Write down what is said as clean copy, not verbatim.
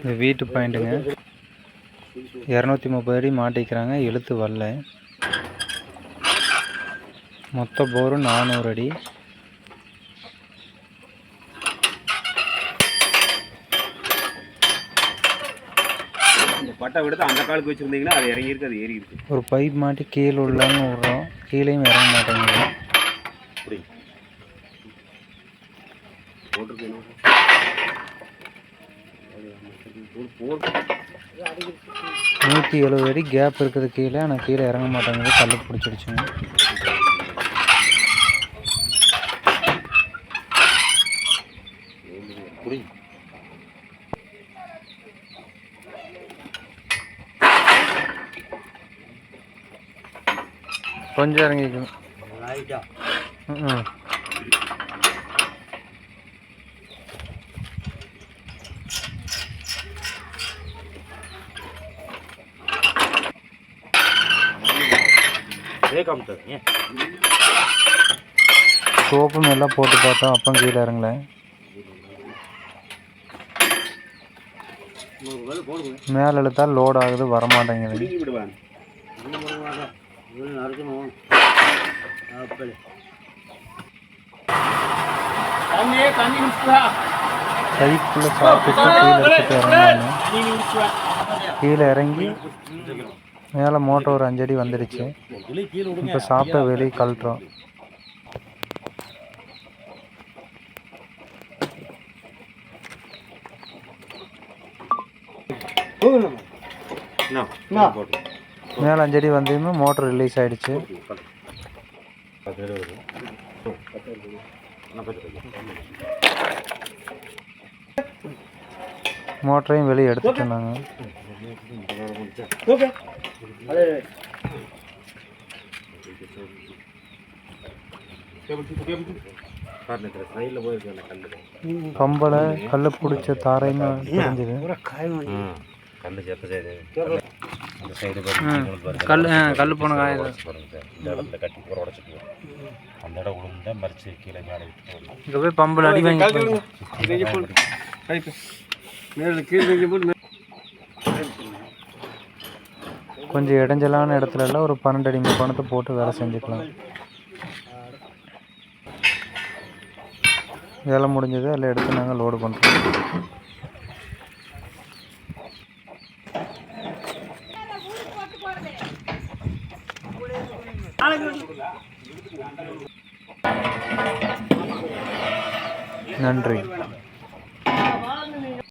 இது வீட்டு பாயிண்ட்டுங்க. 230 அடி மாட்டிக்கிறாங்க, இழுத்து வரல. மொத்த போரு 400 அடி. பட்டை விடுத்து அந்த காலுக்கு வச்சுருந்தீங்கன்னா அது இறங்கியிருக்கு, அது ஏறி இருக்கு. ஒரு பைப் மாட்டி கீழே உள்ளான்னு விட்றோம், கீழேயும் இறங்க மாட்டேங்குது. அப்படி போட்டிருக்கேன் 170 அடி கேப் இருக்குது கீழே, ஆனால் கீழே இறங்க மாட்டேங்குது, கல்லு பிடிச்சிடுச்சுங்க. கொஞ்சம் இறங்கிக்கணும். சோப்பு மேலே போட்டு பார்த்தோம், அப்போ கீழே இறங்கல. மேலே இழுத்தா லோட் ஆகுது, வரமாட்டேங்குது. கைக்குள்ளே சாப்பிட்டு கீழே எடுத்துட்டு இறங்கினாங்க. கீழே இறங்கி மேலே மோட்டர் ஒரு 5 அடி வந்துடுச்சு. இப்போ சாப்பிட்ட வெளியே கழட்டுறோம். மேலே 5 அடி வந்ததுமே மோட்டர் ரிலீஸ் ஆகிடுச்சு. மோட்டரையும் வெளியே எடுத்துட்டு இருந்தாங்க. கம்பளை கல்லு பிடிச்ச தாரைன்னு தெரிஞ்சுது. கல் போன காய இங்கே போய் பம்பில் அடி வாங்கி கொஞ்சம் இடைஞ்சலான இடத்துல எல்லாம் ஒரு 12 அடி பணத்தை போட்டு வேலை செஞ்சுக்கலாம். வேலை முடிஞ்சது, அதில் எடுத்து நாங்கள் லோடு பண்ணுறோம். நன்றி.